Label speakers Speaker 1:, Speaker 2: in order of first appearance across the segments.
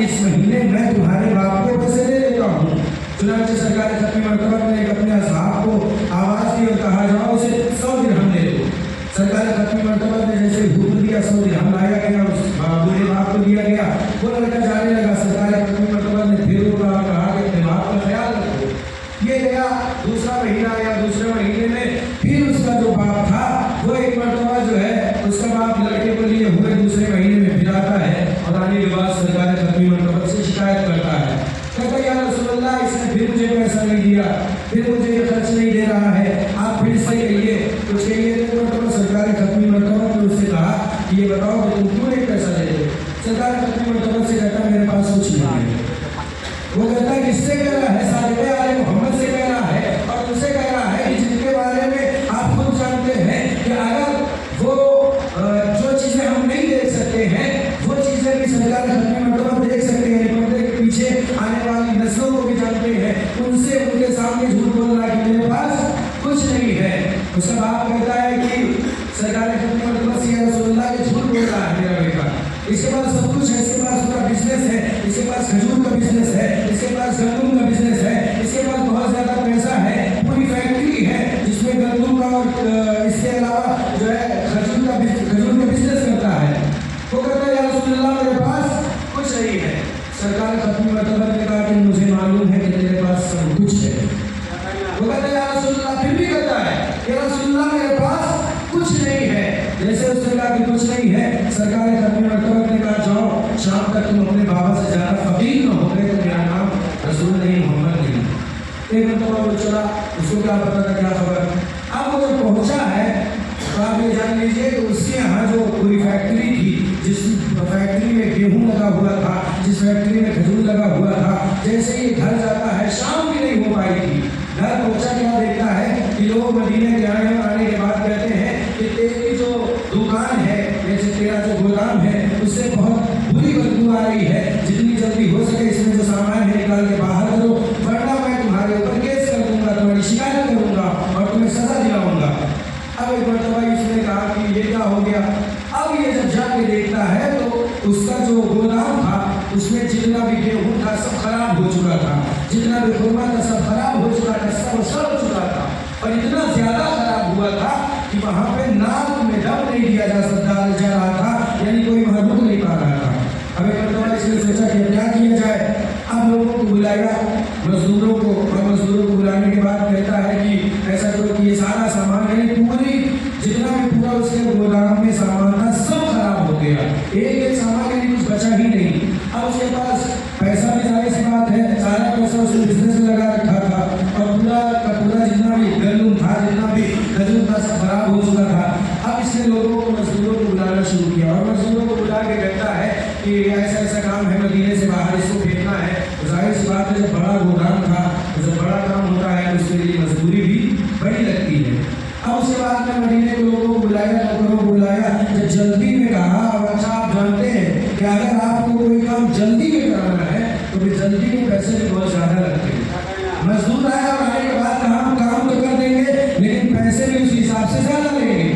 Speaker 1: इस महीने मैं तुम्हारे बाप को खत्मी मर्तबा में जैसे हुक्म दिया, सब ध्यान लाया गया, उस बूढ़े बाप को दिया गया, वो लड़का जाने लगा। सरकार खत्मी मर्तबा ने फिर वो कहा कि अपने बाप का ख्याल रखो। ये गया, दूसरा महीना आया, दूसरे महीने में फिर उसका जो बाप था वो एक मर्तबा जो है उसका बाप लड़के को लिए हुए दूसरे महीने में फिर आता है और आने के बाद सरकार खत्मी मर्तबा से शिकायत करता है, कहता है या रसूलल्लाह इसने फिर मुझे पैसा नहीं दिया, फिर मुझे ये खर्च नहीं दे रहा है, आप फिर से कहिए। कुछ कहिए तो मर्तबा सरकार खत्मी मर्तबा ने उससे कहा कि ये बताओ कि तुम क्यों नहीं पैसा देते। सरकार खत्मी मर्तबा से कहता मेरे पास कुछ नहीं है। वो कहता है किससे कह रहा है? साहिब आले मोहम्मद से कह रहा है और तुमसे कह रहा है कि जिनके बारे में आप खुद जानते हैं कि अगर वो जो चीजें हम नहीं देख सकते हैं वो चीजें भी सरकार खत्मी मर्तबा देख सकते हैं, पर्दे के पीछे आने वाली नस्लों को भी जानते हैं, उनसे उनके सामने झूठ बोल रहा है कि मेरे पास कुछ नहीं है। उसका बाप कहता है कि सरकार खत्मी मर्तबा से या रसूलल्लाह ये झूठ बोल रहा है मेरा बेटा, इसके पास सब कुछ है, इसके पास पूरा बिजनेस है, इसके पास खजूर का बिजनेस है, इसके पास गंदम का बिजनेस है, इसके पास बहुत ज्यादा पैसा है, पूरी फैक्ट्री है जिसमें गंदम का और इसके अलावा जो है खजूर का बिजनेस करता है। वो कहता है या रसूलल्लाह मेरे पास कुछ नहीं है। सरकार खत्मी मर्तबा ने कहा कि मुझे मालूम है कि तेरे पास सब कुछ है। वो कहता है या रसूलल्लाह, फिर भी कहता है या रसूलल्लाह मेरे पास कुछ नहीं है। जैसे उसने कहा कि कुछ नहीं है, सरकार खत्मी मर्तबा ने कहा जाओ शाम तक तुम अपने बाबा से ज्यादा फकीर न हो गए तो मेरा नाम रसूल नहीं मोहम्मद नहीं। एक मर्तबा वो चला, उसको क्या पता था क्या खबर। अब वो जब पहुंचा है तो आप ये जान लीजिए कि उसके यहाँ जो पूरी फैक्ट्री थी, जिस फैक्ट्री में गेहूं लगा हुआ था, जिस फैक्ट्री में खजूर लगा हुआ था, जैसे ही घर जाता है शाम भी नहीं हो पाई थी। घर पहुंचा क्या देखता है कि लोग मदीने के आए और आने के बाद कहते हैं कि तेरी जो दुकान है, जैसे तेरा जो गोदाम है, उससे बहुत बुरी बदबू आ रही है, जितनी जल्दी हो सके इसमें जो सामान है निकाल के बाहर करो, वरना मैं तुम्हारे ऊपर केस कर दूंगा, तुम्हारी शिकायत करूंगा और तुम्हें सजा दिलाऊंगा। अब एक मर्तबा उसने कहा कि ये क्या हो गया। अब ये जब जाके देखता है तो उसका जो गोदाम था उसमें जितना भी गेहूं था सब खराब हो चुका था, जितना भी खुरमा था सब खराब हो चुका था, सब सड़ चुका था और इतना ज्यादा खराब हुआ था कि वहां पे नाक में दम नहीं दिया जा रहा था, यानी कोई वहां रुक नहीं पा रहा था। अब एक मर्तबा इसने सोचा कि क्या किया जाए। अब लोगों को बुलाया, मजदूरों को, और मजदूरों को बुलाने के बाद कहता है कि ऐसा करो कि ये सारा सामान यानी पूरी जितना भी पूरा उसके गोदाम में सामान था सब खराब हो गया, एक एक सामान यानी कुछ बचा ही नहीं। अब उसके पास पैसा भी जाहिर सी बात है, सारा पैसा उसने बिजनेस में लगा रखा था और पूरा का पूरा जितना भी गंदम था, जितना भी खजूर था सब खराब हो चुका था। अब इसने लोगों को, मजदूरों को बुलाना शुरू किया और मजदूरों को बुला के कहता है कि ऐसा ऐसा काम है, मदीने से बाहर इसको फेंकना है। जाहिर सी बात है जब बड़ा गोदाम था तो जब बड़ा काम होता है उसके लिए मजदूरी भी बड़ी लगती है। अब उसके बाद में मदीने के लोगों को बुलाया, नौकरों को बुलाया, जब जल्दी में कहा। और अच्छा आप जानते हैं कि अगर आपको कोई काम जल्दी में कराना है तो फिर जल्दी में पैसे भी बहुत ज्यादा लगते हैं। मजदूर आया और आने के बाद काम तो कर देंगे लेकिन पैसे भी उस हिसाब से ज्यादा लेंगे।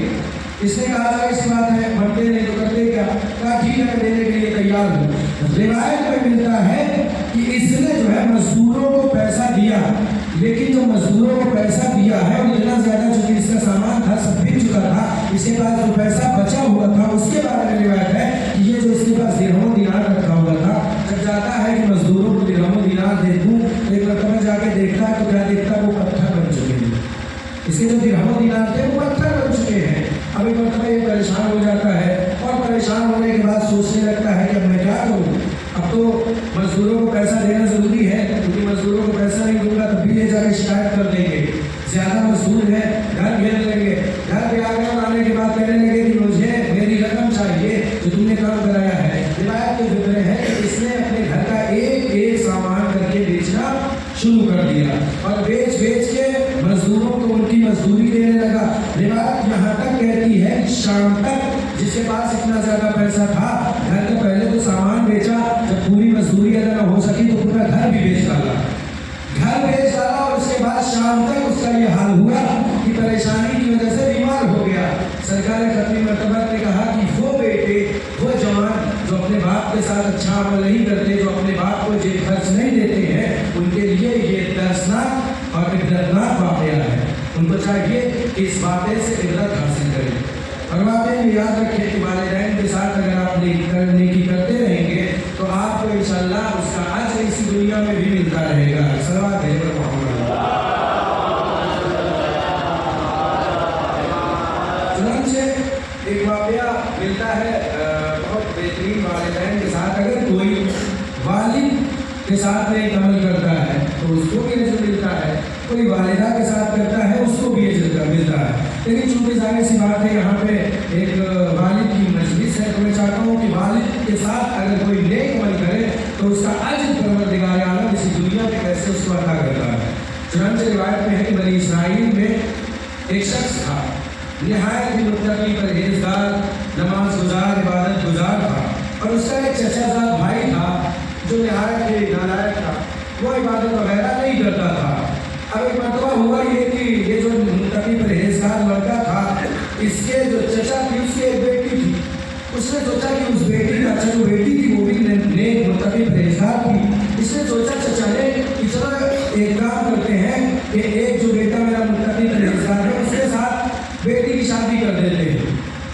Speaker 1: इसने कहा था इस बात है, बनते नहीं तो करते क्या, कहा ठीक है देने के लिए तैयार हूँ। रिवायत में मिलता है कि इसने जो है मजदूरों को पैसा दिया, लेकिन जो मजदूरों को पैसा दिया है और इतना ज्यादा चूंकि इसका सामान था सब बिक चुका था, इसके पास जो पैसा बचा हुआ था उसके बारे में रिवायत है कि ये जो इसके पास दिरहम दिनार रखा हुआ था, जब जाता है कि मजदूरों को दिरहम दिनार दे दूं, एक मरतबा जाके देखता है तो क्या देखता है वो पत्थर बन चुके हैं। इसके जो दिरहम दिनार थे वो पत्थर बन चुके हैं। अब एक मरतबा ये परेशान हो जाता है और परेशान होने के बाद सोचने लगता है कि अब मैं क्या करूँ। अब तो मजदूरों को पैसा देना जरूरी है, क्योंकि मजदूरों को पैसा नहीं दूंगा तो भी ले जाकर शिकायत कर देंगे, ज्यादा मजदूर है, घर घेर लेंगे। घर पे आने के बाद कहने लगे कि मुझे मेरी रकम चाहिए जो तुमने काम कराया है। रिवायत के फिक्र है कि इसने अपने घर का एक एक सामान करके बेचना शुरू कर दिया और बेच के मजदूरों को उनकी मजदूरी देने लगा। रिवायत यहाँ तक कहती है कि शाम तक जिसके पास इतना ज्यादा पैसा था, घर के पहले तो सामान बेचा, जब पूरी मजदूरी अगर न हो सकी तो पूरा घर भी बेच डाला और उसके बाद शाम तक उसका ये हाल हुआ कि परेशानी की वजह से बीमार हो गया। सरकार खत्मी मर्तबा ने कहा कि वो बेटे, वो जवान जो अपने बाप के साथ अच्छा अमल नहीं करते, जो अपने बाप को जेब खर्च नहीं देते हैं, उनके लिए ये दर्दनाक और एक दर्दनाक वाकया है। उनको चाहिए कि इस वाक़े से इबरत हासिल करें। और वाकई में याद रखें कि वालिदैन के साथ अगर आप नेकी करते रहेंगे तो आपको इंशाअल्लाह उसका अजर इसी दुनिया में भी मिलता रहेगा। सलावत है मोहम्मद। चुनांचे एक वाकया मिलता है बहुत बेहतरीन वालिदैन के साथ। अगर कोई वालिद के साथ में एक अमल करता है तो उसको भी अजर मिलता है, कोई वालिदा के साथ करता है उसको भी अजर मिलता है। लेकिन चूंकि जाहिर सी बात है यहाँ पे एक वालिद की मजलिस है, तो मैं चाहता हूँ कि वालिद के साथ अगर कोई नेक अमल करे तो उसका अजर परवरदिगार आलम इसी दुनिया में कैसे उसको अता करता है। चुनांचे रिवायत में है कि बनी इस्राइल में एक शख्स था, निहायत ही मुत्तकी परहेज़गार, नमाज गुजार, इबादत गुजार था, और उसका एक चचाजाद भाई था जो निहायत ही नालायक था, वो इबादत वगैरह नहीं करता था। अब एक मरतबा हुआ ये कि ये जो मुत्तकी परहेज़गार लड़का था, इसके जो चचा थी उसकी एक बेटी थी। उसने सोचा कि उस बेटी का अच्छा जो बेटी थी वो भी नेक मुत्तकी परहेज़गार थी। इसने सोचा चचा ने कि चलो एक काम करते हैं कि एक जो बेटा मेरा मुत्तकी परहेज़गार है उसके साथ बेटी की शादी कर देते हैं।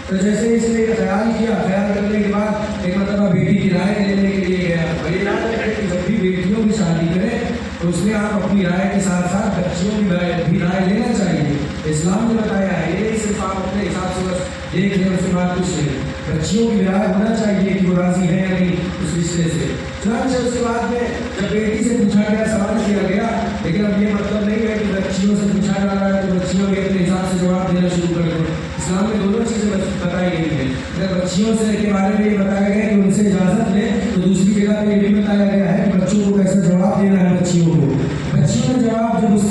Speaker 1: तो जैसे इसने ख्याल किया, ख्याल करने के बाद एक मतलब बेटी की राय लेने के लिए गया। भाई याद रखें कि जब भी बेटियों की शादी करें तो उसमें आप अपनी राय के साथ साथ बच्चियों की भी राय लेना चाहिए। इस्लाम ने बताया है, ये सिर्फ आप अपने हिसाब से बस देख लें उसके बाद कुछ नहीं, बच्चियों की राय होना चाहिए कि वो राजी है या नहीं उस रिश्ते से। चुनांचे उसके बाद में जब बेटी से पूछा गया, सवाल किया गया, लेकिन अब ये मतलब नहीं है कि बच्चियों से पूछा जा रहा है तो बच्चियों भी अपने हिसाब से जवाब देना शुरू कर दो। इस्लाम में दोनों चीज़ें बताई गई है। अगर बच्चियों से के बारे में ये बताया गया कि उनसे इजाज़त लें, तो दूसरी जगह पर ये भी बताया गया है कि बच्चों को कैसे जवाब देना है। बच्चियों ने जवाब जब उस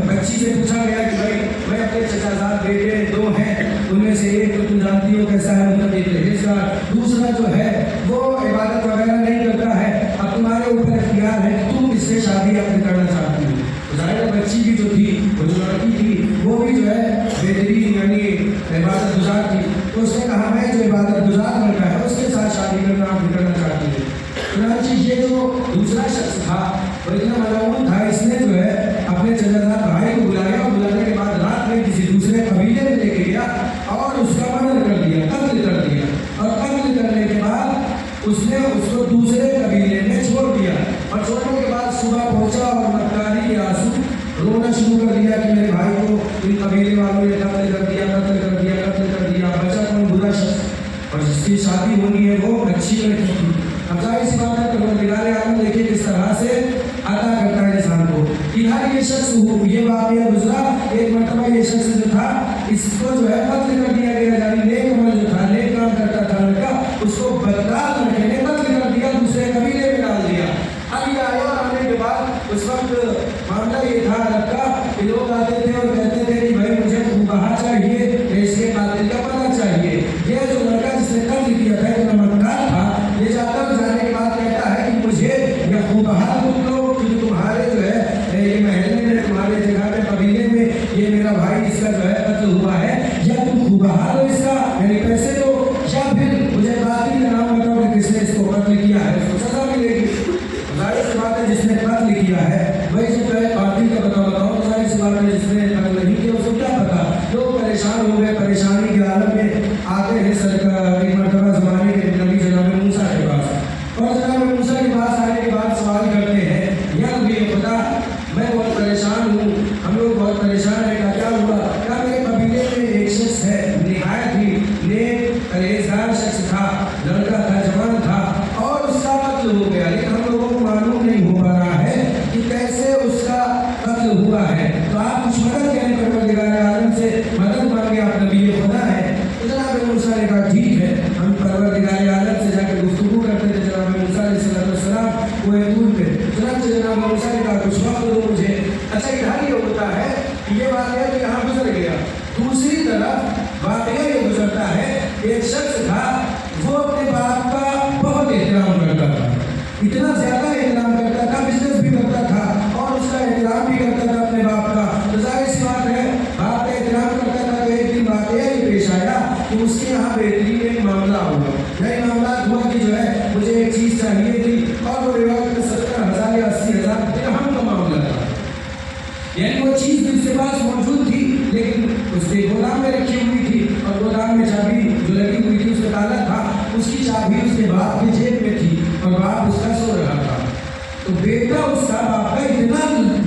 Speaker 1: बच्ची से पूछा गया कि भाई मैं अपने चचाजाद बेटे दो हैं, उनमें से एक तो तुम जानती हो कैसा है उनका परहेज़गार, दूसरा जो है वो इबादत वगैरह नहीं करता है, अब तुम्हारे ऊपर इख्तियार है कि तुम इससे शादी अपनी करना चाहती हो। तो जाहिर बच्ची भी जो थी, वो जो लड़की थी, वो भी जो है बेहतरीन यानी इबादत गुजार थी। तो उसने कहा मैं जो इबादत गुजार लड़का है उसके साथ शादी करना चाहती हूँ। चुनांचे ये जो दूसरा शख्स था वो इतना मलाउन था, इसने जो है अपने चचाजाद भाई को बुलाया और बुलाने के बाद रात में किसी दूसरे कबीले में लेके गया और उसका मर्डर कर दिया, कत्ल कर दिया। और कत्ल करने के बाद उसने उसको दूसरे कबीले में छोड़ दिया, और छोड़ने के बाद सुबह पहुंचा और मक्कारी के आंसू रोना शुरू कर दिया कि मेरे भाई को इन कबीले वालों ने कत्ल कर दिया, कत्ल कर दिया, कत्ल कर दिया। बचा कौन? बुरा शख्स, और जिसकी शादी होनी है वो अच्छी लड़की थी। अब जाहिर सी बात है परवरदिगार आलम देखिए किस तरह से अता करता है इंसान को। इधर ये शख्स ये वाक़या गुजरा, एक मरतबा ये शख्स जो था इसको जो है कत्ल कर दिया गया, यानी नेक अमल जो था, नेक काम करता था लड़का, उसको बदरात लड़के ने कत्ल कर दिया, दूसरे कबीले में डाल दिया। अब ये आया और आने के बाद उस वक्त मामला ये था लड़का कि लोग आते थे और कहते थे कि भाई मुझे खूबहा चाहिए, इसके कातिल का पता चाहिए। ये जो लड़का जिसने कत्ल किया था, इतना मक्कार था, ये जाकर जाने के बाद कहता है कि मुझे यह खूबहा तुम लोग कि तुम्हारे जो है ये महल्ले में, तुम्हारे जगह में, कबीले में ये मेरा भाई इसका जो है कत्ल हुआ है, या तुम खूबहा दो इसका यानी पैसे दो, या फिर मुझे कातिल का नाम बताओ कि किसने इसको कत्ल किया है, उसको सजा मिलेगी। जाहिर सी बात है जिसने कत्ल किया है वही जो है कातिल का बताओ, तो जाहिर सी बात है जिसने कत्ल नहीं किया उसको क्या पता। लोग परेशान हो गए, परेशानी के आलम में आते हैं सरकार एक मरतबा ज़माने के नबी जनाब मूसा के पास, और जनाब मूसा के पास आने के बाद सवाल करते हैं, या नबी खुदा मैं बहुत परेशान हूँ, हम लोग बहुत परेशान हैं, क्या हुआ? क्या मेरे कबीले में एक शख्स है, निहायत ही नेक परहेज़गार शख्स था, लड़का था, जवान था, और उसका कत्ल हो गया, लेकिन हम लोगों को मालूम नहीं हो पा रहा है कि कैसे उसका कत्ल हुआ है। तो आप कुछ मदद करें, परवरदिगार आलम से मदद मांगे, आप नबी खुदा है। तो जनाब मूसा ने कहा ठीक है, हम परवरदिगार आलम से जाकर गुफ्तगू करते थे। जनाब मूसा अलैहिस्सलाम वो दूर पे जनाब मूसा ने कहा कुछ वक्त दो मुझे। अच्छा इधर ये होता है कि ये वाक़या तो यहाँ गुजर गया, दूसरी तरफ वाक़या ये गुजरता है, एक शख्स था वो अपने बाप का बहुत एहतराम करता था, इतना ज़्यादा एहतराम करता था, बिजनेस भी करता था और उसका एहतराम भी करता था अपने बाप का। तो जाहिर सी बात है बाप का एहतराम करता था। तो एक दिन वाक़या ये पेश आया कि उसके यहाँ बेहतरीन एक मामला हुआ, यही मामला हुआ कि जो है मुझे एक चीज़ चाहिए थी, और वो रिवायत में 70,000 या 80,000 दिरहम का मामला था, यानी वो चीज़ उसके पास मौजूद थी लेकिन उसके गोदाम में रखी हुई थी, और गोदाम में चाबी जो लगी हुई थी उसका ताला था, उसकी चाबी उसके बाप के जेब में थी और बाप उसका सो रहा था। तो बेटा उसका बाप का इतना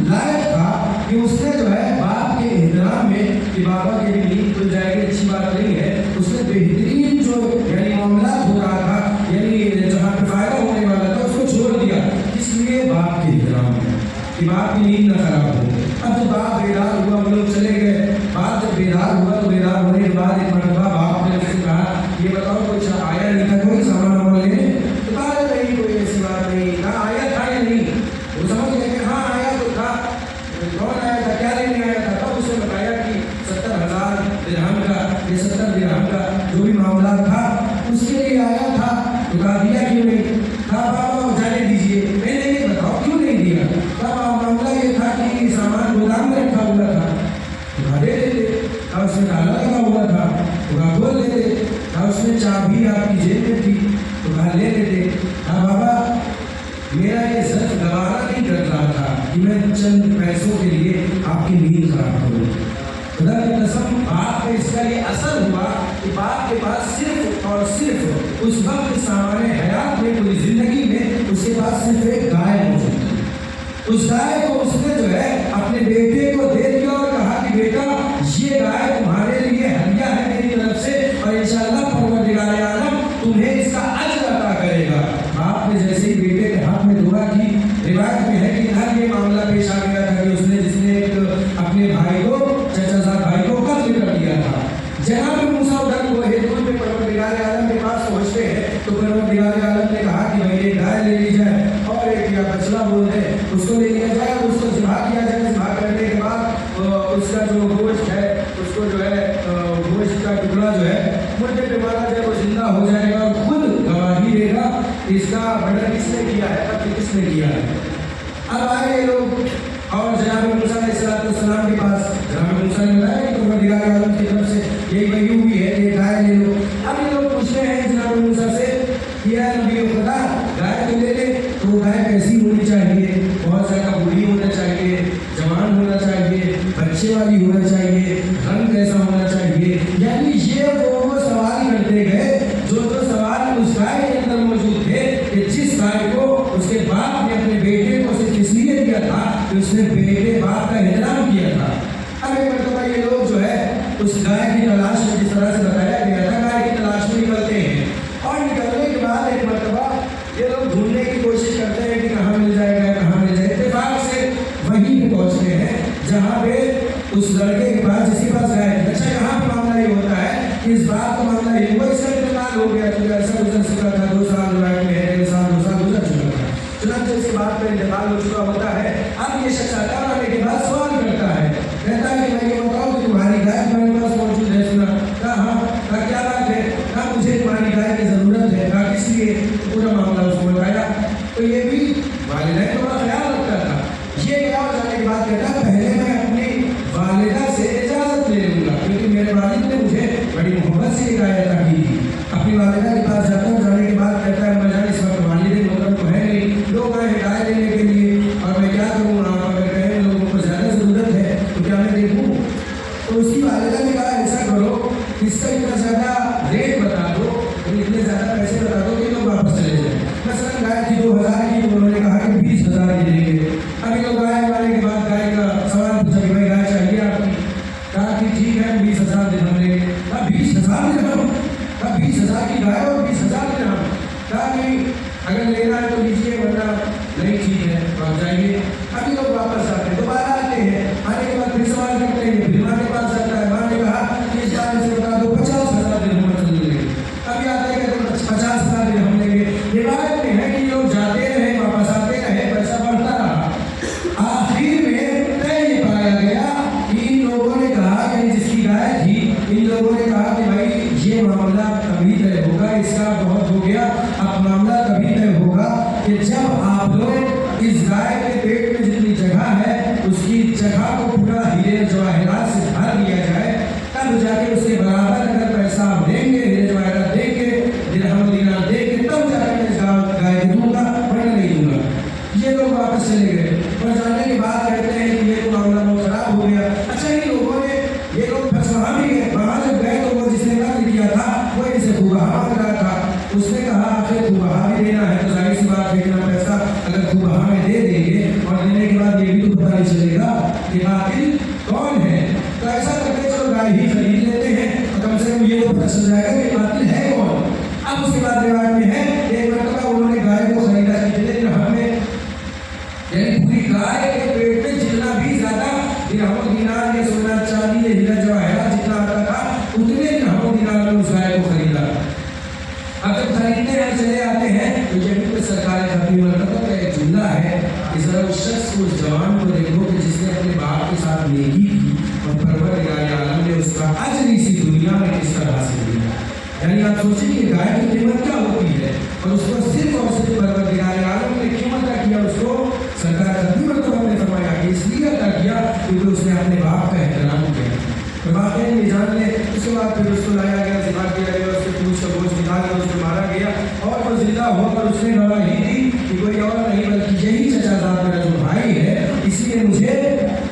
Speaker 1: लायक था कि उसने जो है बाप के एहतराम में कि बाबा के लिए नींद खुल जाएगी अच्छी बात नहीं है, उसने बेहतरीन जो यानी मामला हो रहा था, यानी जहाँ पे फायदा होने वाला था उसको छोड़ दिया। इसलिए बाप के एहतराम में कि बाप की नींद न खराब हो। अब तो बाप बेदार हुआ, हम लोग चले गए। बाप जब बेदार हुआ तो बेदार होने के बाद एक मरतबा बाप ने उससे कहा, ये बताओ कुछ आया नहीं था कोई सामान वामान लेने? तो कहा नहीं कोई ऐसी बात नहीं। कहा आया था या नहीं? वो समझ गए कि हाँ आया तो था। कौन आया था, क्या लेने आया था? तब उसने बताया कि 70,000 दिरहम का, ये 70 दिरहम का जो भी मामला था उसके लिए आया था। तो कहा दिया क्यों नहीं? कहा बाबा जाने दीजिए। मैंने ये बताओ क्यों नहीं दिया? कहा मामला ये था कि सामान गोदाम में रखा हुआ था, तो दे देते। कहा उसमें ताला लगा हुआ था, तो कहा खोल देते। कहा उसमें चाबी आपकी जेब में थी, तो कहा ले लेते। कहा बाबा मेरा ये सच गवारा नहीं कर रहा था कि मैं चंद पैसों के लिए आपकी नींद खराब करूँ। खुदा की कसम बाप पे इसका ये असर हुआ कि बाप के पास सिर्फ और सिर्फ उस वक्त सामान्य हयात में, पूरी जिंदगी में उसके पास सिर्फ एक गाय मौजूद थी। उस गाय को उसने जो है अपने बेटे को दे दिया और कहा कि बेटा ये गाय तुम्हारे लिए हदिया है मेरी तरफ से और इंशाअल्लाह परवरदिगार आलम तुम्हें इसका अज्र अता करेगा। बाप ने जैसे ही बेटे के हाथ में दुआ की, रिवायत में है कि इधर ये मामला पेश आ गया था कि उसने जिसने अपने भाई को, चचा भाई को कत्ल कर दिया था। जनाब मूसा उधर को हेतुल में परवरदिगार आलम के पास पहुंचते हैं तो परवरदिगार आलम ने कहा कि भाई ये गाय ले ली जाए और एक या बछड़ा बोल दे उसको ले लिया जाए, उसको ज़िबा किया जाए। ज़िबा करने के बाद उसका जो गोश्त है उसको जो है गोश्त का टुकड़ा जो है मुर्दे पे मारा जाए, वो जिंदा हो जाएगा और खुद गवाही देगा इसका मर्डर किसने किया है, कत्ल किसने किया है। अब आए लोग और जनाब मूसा अलैहिस्सलाम के पास, जनाब मूसा ने बताया कि परवरदिगार आलम की तरफ से यही वही हुई है, ये गाय ले लो। अब ये लोग पूछते हैं जनाब मूसा से कि या नबी खुदा गाय तो ले ले, तो गाय कैसी होनी चाहिए? बहुत ज़्यादा बूढ़ी होना चाहिए, जवान होना चाहिए, बच्चे वाली होना चाहिए, रंग कैसा होना चाहिए? यानी ये वो सवाल करते गए जो सवाल उस गाय के अंदर मौजूद थे कि जिस गाय को उसके बाप ने अपने बेटे को सिर्फ इसलिए दिया था कि उसने बेटे बाप का एहतराम किया था। अब एक मरतबा ये लोग जो है उस गाय की तलाश में, जिस तरह से बताया गया था, गाय की तलाश में निकलते हैं और निकलने के बाद एक मरतबा ये लोग ढूंढने की कोशिश करते हैं कि कहाँ मिल जाएगा, कहाँ मिल जाए। इत्तेफाक से वहीं पे पहुँचते हैं जहाँ पे उस लड़के के पास, जिसके पास गाय है। अच्छा यहाँ पे मामला ये होता है कि इस बात का मामला ये हुआ, इसका इंतकाल हो गया, तो ऐसा गुजर चुका था, 2 साल में 1 साल 2 साल गुजर चुका था। चुनांचे इसके बाद पे इंतकाल हो चुका होता है। अब ये शख्स आता है आने के बाद सवाल करता है, कहता है कि मैं ये बताओ कि तुम्हारी गाय तुम्हारे पास मौजूद है? सुना? कहा हाँ। कहा क्या बात है? कहा मुझे तुम्हारी गाय की जरूरत है। कहा किस लिए? पूरा मामला उसको बताया। तो ये भी वालिदैन का बड़ा ख्याल रखता था। ये क्या जाने के बाद कहता पहले मैं अपनी वालिदा से इजाजत ले लूंगा, क्योंकि मेरे वालिद ने मुझे बड़ी मोहब्बत से गाय अता की थी। अपनी वालिदा के पास जाता हूँ, जाने के बाद कहता है मैं जाने इस वक्त वालिद मोहब्बत तो है नहीं, लोग आए गाय लेने के लिए और मैं क्या करूँ? आप अगर कहें लोगों को ज़्यादा ज़रूरत है तो क्या मैं देखूँ? तो उसकी वालिदा ने कहा ऐसा करो, इसका इतना ज़्यादा रेट बता दो, इतने ज़्यादा पैसे बता दो कि लोग वापस चले जाए। मसलन गाय थी 2000 की, तो उन्होंने कहा कि 20,000 की देंगे। अभी लोग गाय वाले के बाद गाय का सवाल पूछा कि भाई गाय चाहिए आपकी? कहा कि ठीक है 20,000 दिरहम लेंगे। कहा 20,000 दिरहम? कहा 20,000 की गाय और 20,000 दिरहम? कहा कि अगर लेना है तो लीजिए, वरना नहीं, ठीक है तो आप जाइए। अभी लोग वापस आते हैं, दोबारा आते हैं, आने के बाद फिर सवाल करते हैं, फिर माँ के पास जाता है। माँ ने कहा कि इस बार से बता दो 50,000 दिरहम लेंगे। अभी आते हैं कहते 50,000 दिरहम लेंगे। रिवायत में है कि लोग जाते रहे, वापस आते रहे, पैसा बढ़ता रहा। आखिर में नहीं चलेगा कि कातिल कौन है। तो ऐसा करके चलो गाय ही खरीद लेते हैं और कम से कम ये तो पता चल जाएगा कि कातिल है कौन। अब उसके बाद रिवाज में है एक मरतबा उन्होंने गाय को खरीदा कितने दिरहम में, यानी पूरी गाय के पेट में जितना भी ज्यादा दिरहम दीनार या सोना चांदी या हीरा जवाहरात जितना आता था उतने दिरहम दीनार में उस गाय को खरीदा। अब जब खरीदने यहाँ चले आते हैं तो जमीन पर सरकार खत्म मरतबा का एक जुमला है कि जरा उस शख्स को, उस जवान को देखो कि जिसने अपने बाप के साथ नेकी की और परवरदिगार आलम ने उसका अजर इसी दुनिया में किस तरह हासिल किया। यानी आप सोचिए कि गाय की कीमत क्या होती है और उसको सिर्फ और सिर्फ परवरदिगार आलम ने क्यों अदा किया, उसको सरकार खत्म मरतबा ने फरमाया कि इसलिए अदा किया क्योंकि उसने अपने बाप का एहतराम किया। तो वाकई में जान ले उसके बाद फिर उसको लाया गया, जिबा किया गया, उसके पूछ का गोश्त निकाल कर उसको मारा गया और वो जिंदा होकर उसने गवाही दी कि कोई और नहीं बल्कि यही चचाजाद मेरा जो भाई है इसी ने मुझे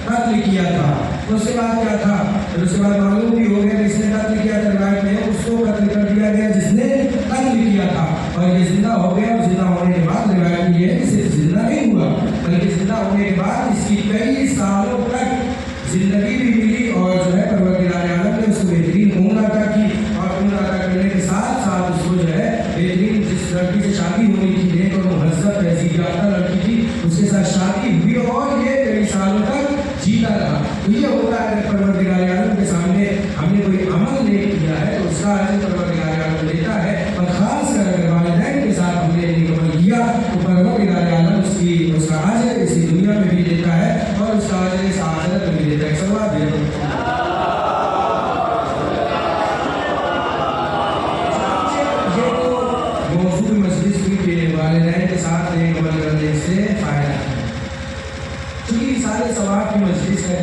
Speaker 1: कत्ल किया था। उसके बाद क्या था, फिर उसके बाद मालूम भी हो गया इसने कत्ल किया था, रिवायत में उसको कत्ल कर दिया गया जिसने कत्ल किया था और ये जिंदा हो गया। और जिंदा होने के बाद रिवायत में ये है कि सिर्फ जिंदा नहीं हुआ बल्कि जिंदा होने के बाद इसकी कई सालों तक जिंदगी भी मिली और जो है परवरदिगार आलम ने उसको बेहतरीन उम्र अता की और उम्र अता करने के साथ साथ उसको जो है बेहतरीन जिस लड़की से शादी होनी थी, नेक और मुहज़्ज़ब तहज़ीब याफ्ता लड़की थी, उसके साथ शादी हुई और ये कई सालों तक जीता रहा। तो ये होता है परवरदिगार आलम के सामने हमने कोई अमल नहीं किया है तो उसका अजर परवरदिगार आलम देता है और खास कर अगर वालिदैन के साथ हमने नेक अमल किया तो परवरदिगार आलम उसका अजर इसी दुनिया में भी देता है और उसका अजर इस आखिरत में भी देता है। सवाल दे मौजूद मजलिस के वालिदैन के साथ नेक अमल करने से फायदा है। चूंकि सारे सवाब की मजलिस है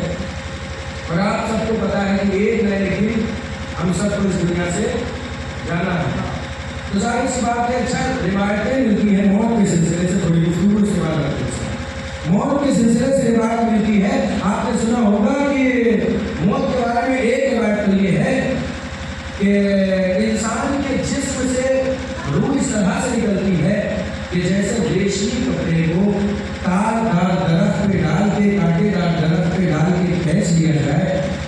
Speaker 1: और आप सबको पता है कि एक न एक दिन हम सबको इस दुनिया से जाना है। तो जाहिर सी बात है अच्छा रिवायतें मिलती हैं मौत के सिलसिले से, थोड़ी गुफ्तगू इसके बाद करते हैं। मौत के सिलसिले से रिवायत मिलती है, आपने सुना होगा कि मौत के बारे में एक रिवायत तो ये है कि इंसान के जिस्म से रूह इस तरह से निकलती है कि जैसे रेशमी कपड़े को तारदार दरख्त पे डाल के, कांटेदार दरख्त पे डाल के खींच लिया जाए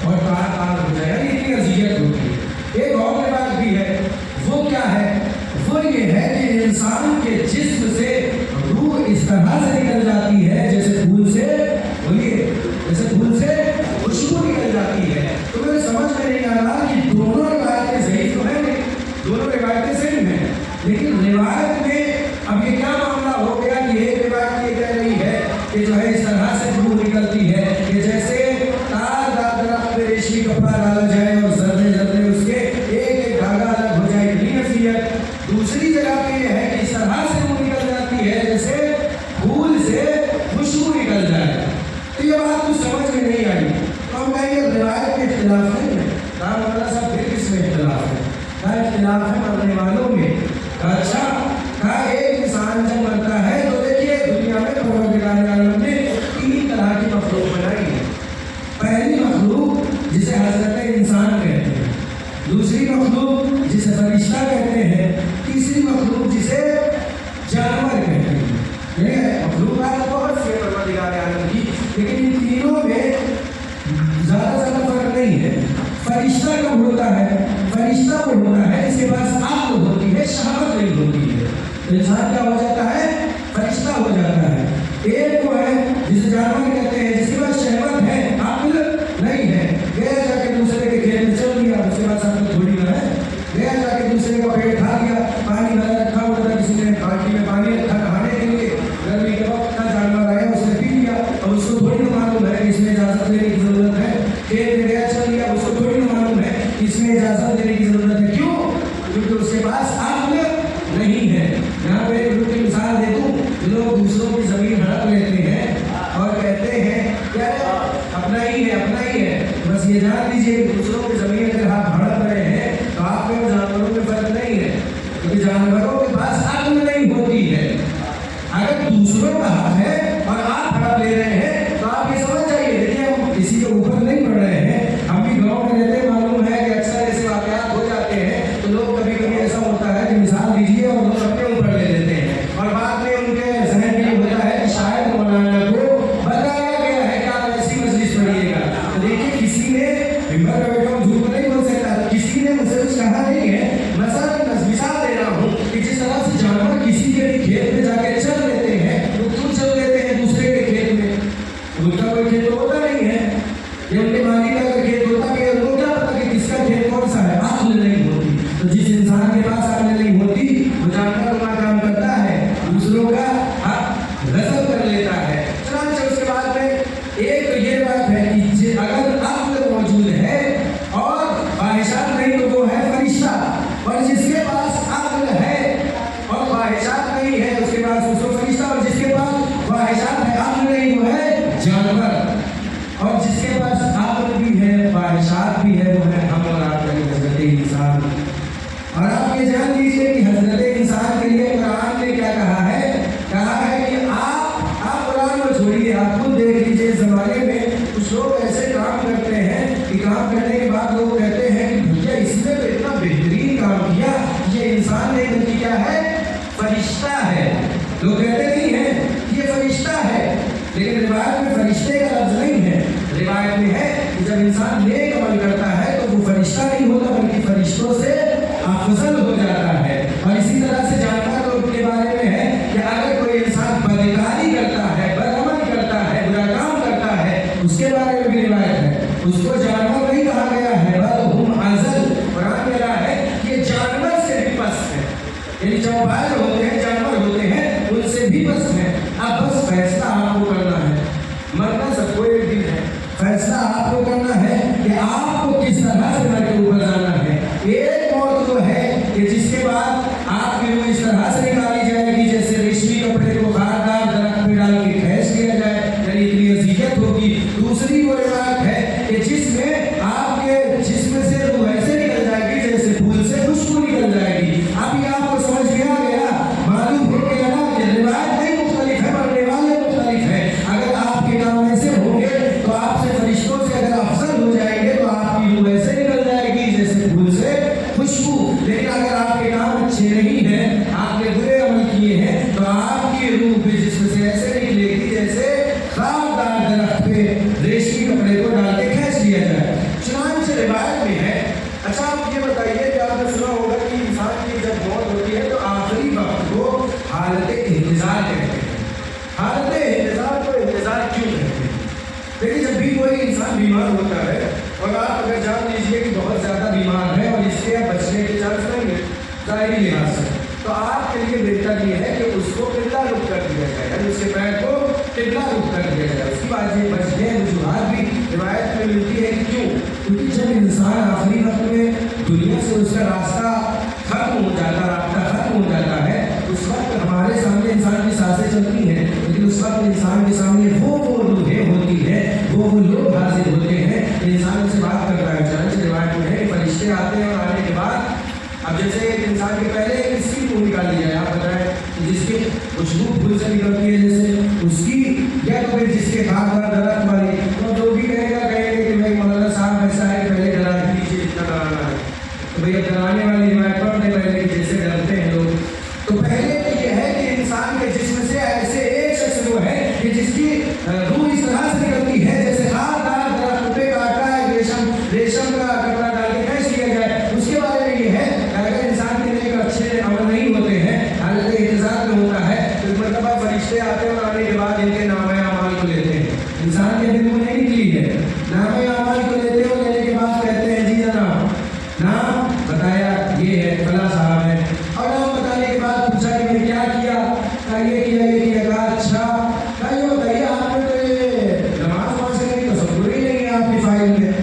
Speaker 1: और तार तार हो जाए, इतनी अजियत होती है। एक और रिवायत भी है, वो क्या है, वो ये है कि इंसान के जिस्म से रूह इस तरह से निकल जाती है जैसे फूल से, बोलिए, जैसे फूल से खुशबू निकल जाती है। तो मुझे समझ में नहीं आ रहा कि दोनों रिवायतें सही तो है नहीं, दोनों रिवायतें सही हैं, लेकिन रिवायत में अब ये क्या मामला हो गया कि एक रिवायत ये कह रही है कि जो है इस तरह से रूह निकलती है कि जैसे तारदार दरख्त पे रेशमी कपड़ा डाला जाए और जर्रे जर्रे उसके एक एक धागा अलग हो जाए, इतनी नसीहत। दूसरी जगह पे ये है कि इस तरह से रूह निकल जाती है जैसे फूल से खुशबू निकल जाए। तो ये बात कुछ समझ में नहीं आई। तो हम कहेंगे रिवायत में इख्तिलाफ नहीं है, राम वाला साहब फिर किसमें इख्तिलाफ है? क्या इख्तिलाफ है मरने वालों में? अच्छा का एक इंसान जब मरता है तो देखिए दुनिया में परवरदिगार आलम ने तीन तरह की मखलूक बनाई है। पहली मखलूक जिसे हजरत इंसान कहते हैं, दूसरी मखलूक जिसे फरिश्ता कहते हैं, तीसरी मखलूक जिसे जानवर कहते हैं। मखलूक बहुत से परवरदिगार आलम की, लेकिन इन तीनों में ज्यादा फर्क नहीं है। फरिश्ता कब होता है? फरिश्ता वो होता है जिसके पास अक्ल होती है, शहावत नहीं होती है। तो इंसान क्या हो जाता है? फरिश्ता हो जाता है। एक वो है जिसे जानवर कहते हैं जिसके पास शहवत है, अक्ल नहीं है, गया जाके दूसरे के खेत में चल दिया, उसके पास अक्ल थोड़ी ना है, गया जाके दूसरे का पेट खा लिया, पानी भरा रखा हुआ था, किसी ने बाल्टी में पानी रखा नहाने के लिए, गर्मी के वक्त का जानवर आया उसने पी लिया, और उसको थोड़ी ना मालूम है कि इसमें इजाजत लेने की जरूरत है, खेत में गया चल लिया, उसको थोड़ी ना मालूम है कि इसमें इजाजत देने की जरूरत है। क्यों? क्योंकि उसके पास अक्ल नहीं है। यहाँ पे एक की मिसाल दे दूं, लोग दूसरों की जमीन हड़प लेते हैं और कहते हैं क्या अपना ही है, बस ये जान लीजिए कि दूसरों की जमीन अगर आप हड़प रहे हैं तो आप में जानवरों में फर्क नहीं है, क्योंकि जानवरों के पास अक्ल नहीं होती है। अगर दूसरों का हक है और आप हड़प ले रहे हैं तो आप ये समझ जाइए, देखिए हम किसी के ऊपर नहीं पड़ रहे हैं, हम भी गाँव में रहते, मालूम है कि अक्सर ऐसे वाकयात हो जाते हैं, तो लोग कभी कभी ऐसा होता है कि मिसाल दीजिए और लोग अपने ऊपर ले लेते हैं और बाद में उनके जहन में होता है कि शायद मौलाना को बताया गया है कि अगर अक्ल मौजूद है और ख्वाहिशात नहीं तो वो है फरिश्ता, और जिसके पास अक्ल है और ख्वाहिशात नहीं है उसके पास उसको फरिश्ता, और जिसके पास ख्वाहिशात है अक्ल नहीं वो है जानवर, और जिसके पास अक्ल भी है ख्वाहिशात भी है वो है हम और आप हजरत इंसान। और आप ये जान लीजिए कि हजरत इंसान के लिए कुरान ने क्या कहा है कि आप कुरान को छोड़िए, आप खुद देख लीजिए जमाने में कुछ लोग ऐसे काम करते हैं कि काम करने के बाद लोग कहते हैं कि भैया इसने तो इतना बेहतरीन काम किया, ये इंसान नहीं बल्कि क्या है फरिश्ता है। लोग कहते नहीं है ये फरिश्ता है, लेकिन रिवायत में फरिश्ते का लफ्ज नहीं है, रिवायत में है कि जब इंसान नेक अमल करता है तो वो फरिश्ता नहीं होता बल्कि फरिश्तों से अफजल हो जाता है। और इसी तरह से जानवर लोग के बारे में है कि अगर कोई इंसान बदकारी करता है, बदअमल करता है, बुरा काम करता है, उसके बारे में भी रिवायत है, उसको जानवर नहीं कहा गया है बल हुम अज़ल। कुरान कह रहा है कि ये जानवर से भी पस्त है, यानी चौपाल होते हैं जानवर होते हैं उनसे भी पस्त है। अब बस फैसला आपको करना है, मरना सबको एक दिन है, फैसला आपको करना है कि आपको किस तरह से मर के ऊपर जाना है। एक मौत तो है कि जिसके बाद आपकी रूह इस तरह से निकाली जाएगी जैसे रेशमी कपड़े को खारदार दरख्त में डाल के खींच लिया जाए, यानी इतनी अज़ियत होगी। दूसरी वो रिवायत है कि जिसमें आपके जिस्म से रूह ऐसे निकल जाएगी जैसे फूल से खुशबू निकल जाएगी। अब ये आपको समझ में आ गया, मालूम हो गया ना कि रिवायत नहीं मुख्तलिफ है, मरने वाले मुख्तलिफ है। अगर आपके काम ऐसे होंगे तो आपसे फरिश्तों से अगर अफजल हो जाएंगे तो आपकी रूह ऐसे निकल जाएगी जैसे फूल से खुशबू। लेकिन अगर आपके काम अच्छे नहीं है, आपने बुरे अमल किए हैं, तो आपकी रूह भी जिसमें से ऐसे निकलेगी जैसे खारदार दरख्त पे रेशमी कपड़े को डाल के खींच लिया जाए। चुनांचे रिवायत में है। अच्छा आप ये बताइए कि आपने सुना होगा कि इंसान की जब मौत होती है तो आखिरी वक्त को हालत इंतजार कहते हैं। हालत इंतजार को इंतजार क्यों कहते हैं? देखिए जब भी कोई इंसान बीमार होता है और आप अगर जान लीजिए कि बहुत ज़्यादा बीमार है और इससे आप बचने के चांस नहीं है ज़ाहिरी लिहाज से, तो आपके लिए बेहतर ये है कि उसको किबला रुख कर दिया जाए, यानी उसके पैर को किबला रुख कर दिया जाए। उसकी वजह वजूहात भी रिवायत में मिलती है कि क्यों, क्योंकि जब इंसान आखिरी वक्त में दुनिया से उसका रास्ता खत्म हो जाता, रास्ता खत्म हो जाता है, उस वक्त हमारे सामने इंसान की सांसें चलती हैं, लेकिन उस वक्त इंसान के सामने वो रूहें होती है, वो लोग हाजिर होते हैं, इंसान से बात करता है। चनांचे रिवायत में है कि फरिश्ते आते हैं और आने के बाद अब जैसे एक इंसान के पहले किसकी रूह निकाल दी जाए, आप बताएं कि जिसकी खुशबू फूल से निकलती है जैसे उसकी, या तो फिर जिसके खारदार दरख्त वाली, तो जो भी कहेंगे कि भाई मौलाना साहब ऐसा है पहले डरा दीजिए जितना डराना है, तो भैया डराने वाली रिवायत पढ़ दें पहले कि जैसे डरते हैं लोग। तो पहले तो यह है कि इंसान के जिस्म से ऐसे एक शख्स वो है कि जिसकी रूह इस तरह से निकलती है जैसे खारदार दरख्त पे काटा है, रेशम का कपड़ा डाल के खींच लिया जाए। उसके बारे में ये है अगर इंसान के लिए अच्छे अमल नहीं होते हैं, हालत इंतजार में होता है, तो मतलब फरिश्ते आते हैं और आने के बाद इनके नामे अमाल को लेते हैं। इंसान के दिल में नहीं निकली है, नामे अमाल को लेते हैं और लेने के बाद कहते हैं जी जनाब नाम बताया ये है फला साहब है, और नाम बताने के बाद पूछा कि मैंने क्या किया, ये किया कहा अच्छा ये बताइए आपने तो ये नमाज पढ़ सके तो सब ही नहीं है आपकी फाइल में।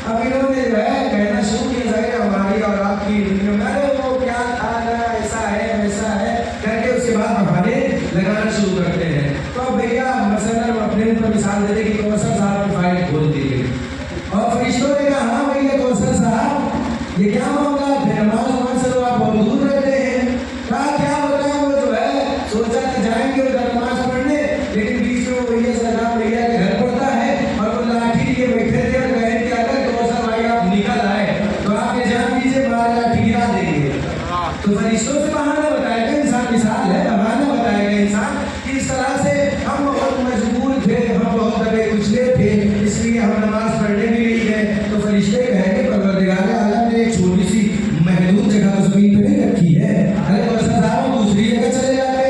Speaker 1: अब इन्होंने जो है कहना शुरू किया जाए हमारी और आपकी दुनिया में, अरे वो क्या था ना ऐसा है वैसा है करके उसके बाद बहाने लगाना शुरू करते हैं। तो भैया मसलन हम अपने ऊपर मिसाल दे दें कि कौशल साहब की फाइल खोल दी गई और फरिश्तों ने कहा हाँ भैया कौशल साहब ये क्या मामला है, नमाज से तो आप बहुत दूर रहते हैं। कहा क्या होता है, वो जो है सोचा कि जाएंगे उधर नमाज पढ़ने, लेकिन बीच में वो भैया सलाम भैया के घर पड़ता है और वो लाठी लिए बैठे थे और कहे कि अगर कौशल भाई आप निकल आए तो आप ये जान लीजिए हमारा लाठी गिरा देंगे। तो फरिश्तों से बहाना बताएगा इंसान, मिसाल है बहाना बताएगा इंसान कि इस तरह से हम बहुत मजबूर थे, हम बहुत दबे कुचले थे, इसलिए हम नमाज पढ़ने भी नहीं गए। तो फरिश्ते कहेंगे परवरदिगार आलम ने एक छोटी सी महदूद जगह जमीन पे नहीं रखी है, अरे कौशल साहब दूसरी जगह चले जाते,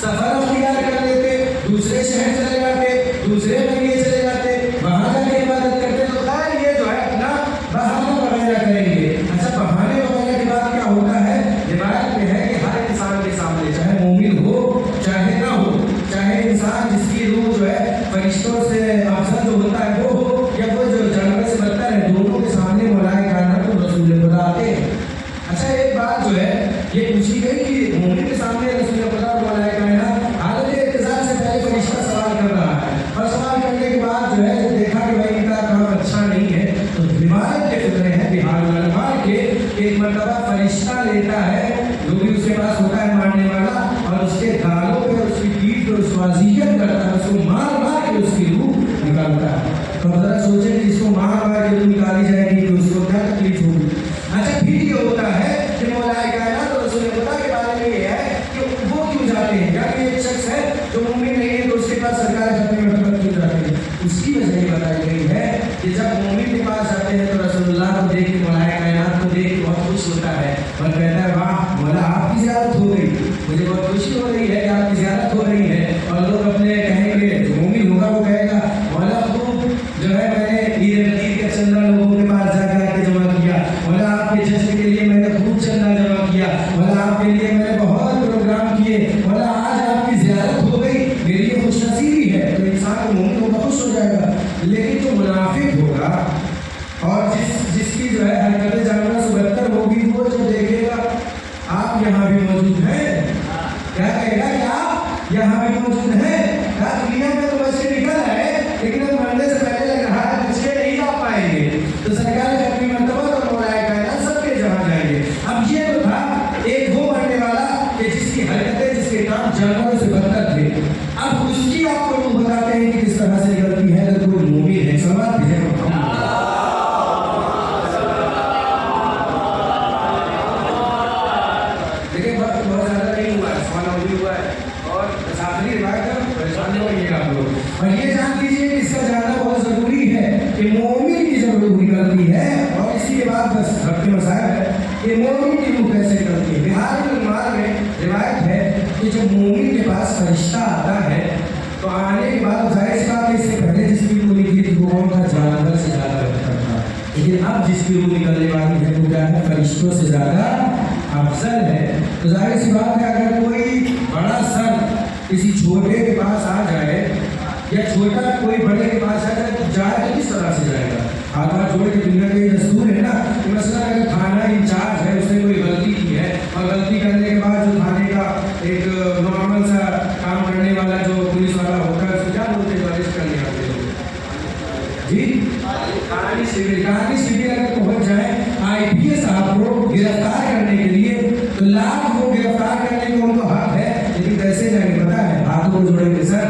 Speaker 1: सफर अख्तियार कर लेते, दूसरे शहर चले जाते, दूसरे महीने चले जाते, वहां जाके इबादत करते, तो खैर ये जो है अपना बहाना वगैरह करेंगे। अच्छा बहाने वगैरह के बाद क्या होता है, रिवायत में है कि हर इंसान के सामने चाहे मोमिन हो चाहे ना हो, चाहे इंसान जिसकी रूह जो है फरिश्तों से अफजल जो होता है वो हो या करने के बाद जो है जब देखा कि भाई इनका काम अच्छा नहीं है तो हिमालय के फिर हैं बिहार मार के एक मरतबा फरिश्ता लेता है जो भी उसके पास होता है मारने वाला और उसके गालों पे उसकी पीठ पे उसको अजियत करता है, उसको मार मार के उसकी रूह निकालता है। तो जरा सोचे कि इसको मार मार के रूह निकाली जाएगी तो उसको क्या तकलीफ होगी। अच्छा फिर ये होता है कि मौलाए कायनात और रसूल खुदा के बारे में ये है कि वो क्यों जाते हैं, यानी एक शख्स है जो मुमिन नहीं है तो उसके पास सरकार अपने मतलब क्यों जाते हैं, उसकी वजह ये बताई गई है कि जब मुमिन के पास जाते हैं तो रसूलुल्लाह को देख के मौलाए कायनात को देख के बहुत खुश होता है और कहता है वाह मौला आपकी ज़ियारत हो गई, मुझे बहुत खुशी हो रही है कि आपकी ज़ियारत हो रही है। और लोग अपने कहेंगे जो मुमिन होगा वो कहेगा मौला खूब जो है मैंने ईद बकरीद का चंदा लोगों के पास जाकर आके जमा किया, मौला आपके जश्न के लिए मैंने खूब चंदा जमा किया, मौला आपके लिए मैंने बहुत प्रोग्राम किए, मौला आज आपकी ज़ियारत हो गई, मेरी ये खुशनसीबी है। तो इंसान को मुमिन होगा खुश हो जाएगा। लेकिन जो मुनाफिक होगा और जिसकी जो है हरकतें जानवर से बदतर होगी वो जब देखेगा आप यहाँ भी मौजूद हैं, क्या कहेगा कि आप यहाँ भी मौजूद हैं, दुनिया में तो बच्चे निकल है लेकिन अब मरने से पहले लग रहा है बच्चे नहीं आ पाएंगे। तो सरकार ने अपनी मर्तबा तो मौलाए कायनात सबके जहाँ जाएंगे। अब ये तो था एक वो मरने वाला कि जिसकी हरकतें जिसके काम जानवरों से बदतर थे। अब उसकी आपको लोग बताते हैं कि किस तरह से गलती है। अगर कोई मुमिन है सवाल है देखिए बहुत ज़्यादा नहीं हुआ है, सवाल अभी हुआ है और साथी रिवायत है परेशान हो गए आप लोग। और ये जान लीजिए कि इसका जानना बहुत ज़रूरी है कि मोमिन की जब रूह निकलती है और इसी के बाद बस सबके मसाइल है कि मोमिन की रूह कैसे निकलती है। बिहार में रिवायत है कि जब मोमिन के पास फरिश्ता आता है तो आने के बाद जाहिर सी बात है इससे पहले जिसकी रूह निकली थी वो कौन था, जानवर से ज़्यादा बेहतर था। लेकिन अब जिसकी रूह निकलने वाली है वो क्या है, फरिश्तों से ज़्यादा अफजल है। तो जाहिर सी बात है अगर कोई बड़ा सर किसी छोटे के पास आ जाए या छोटा कोई बड़े के पास आ जाए तो जाए तो किस तरह से जाएगा, हाथ जोड़ के। दुनिया का ये दस्तूर है ना कि मसला अगर थाना इंचार्ज है उसने कोई गलती की है और गलती करने के बाद जो थाने का एक नॉर्मल सा काम करने वाला जो पुलिस वाला होता है उसको क्या बोलते हैं, अरेस्ट करने आते हैं जी, कहानी सिविल अगर पहुंच जाए IPS साहब को गिरफ्तार करने के लिए तो लाख को गिरफ्तार करने को उनको हक है, लेकिन कैसे जाएंगे पता है, हाथों को जोड़ेंगे। सर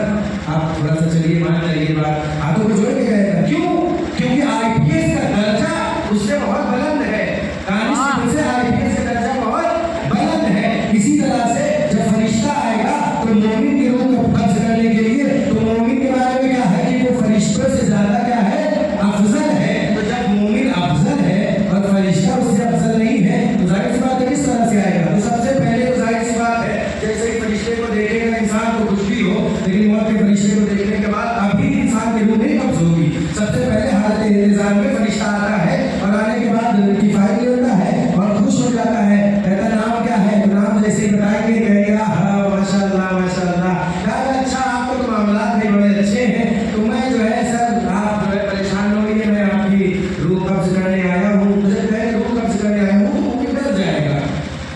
Speaker 1: आप थोड़ा सा चलिए मान जाइए बात, हाथों को जोड़ के कहेगा क्यों, क्योंकि IPS का दर्जा उससे बहुत बुलंद है, कहानी से IPS का दर्जा बहुत बुलंद है। इसी तरह से जब फरिश्ता आएगा तो मोमिन के रूह को कब्ज करने के लिए तो मोमिन के बारे में क्या है कि वो फरिश्तों से ज्यादा क्या है, अफजल है। तो जब मोमिन अफजल है और फरिश्ता उससे अफजल नहीं है तो जाहिर सी बात है किस तरह से आएगा। तो सबसे पहले तो जाहिर सी बात है जैसे ही फरिश्ते को देखेगा इंसान को कुछ भी हो, लेकिन मौत के फरिश्ते को देखने के बाद अभी इंसान की रूह नहीं कब्ज होगी। सबसे पहले हालत इंतजार में फरिश्ता आता है और आने के बाद किफायत लेता है और खुश हो जाता है, कहता नाम क्या है, तो नाम जैसे ही बताएंगे कहेगा हाँ माशाल्लाह माशाल्लाह, अच्छा आपको तो मामलात नहीं बड़े अच्छे हैं, तो मैं जो है सर आप जो है परेशान हो गई, मैं आपकी रूह कब्ज करने आया हूँ, मुझे कहे रूह कब्ज करने आया हूँ तो वो डर जाएगा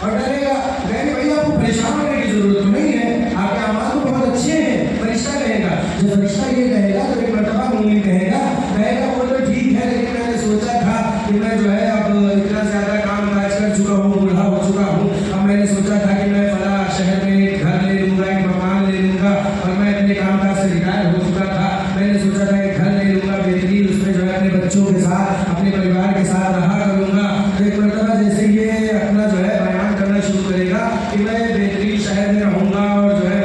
Speaker 1: और डरेगा, कहेंगे भैया आपको परेशान होने की जरूरत तो नहीं है, आपके अमाल तो बहुत अच्छे हैं। फरिश्ता कहेगा, जब फरिश्ता ये कहेगा तो एक मरतबा मुमिन कहेगा वो तो ठीक है लेकिन मैंने सोचा था कि मैं जो है अब इतना ज़्यादा काम काज कर चुका हूँ, बूढ़ा हो चुका हूँ, अब मैंने सोचा था कि मैं फला शहर में एक घर ले लूँगा, एक मकान ले लूँगा और मैं अपने काम काज से रिटायर हो चुका था, मैंने सोचा था एक घर ले लूँगा बेहतरीन, उसमें जो है अपने बच्चों के साथ अपने परिवार के साथ रहा करूँगा। तो एक मरतबा जैसे ये अपना जो है बयान करना शुरू करेगा कि मैं बेहतरीन शहर में रहूँगा और जो है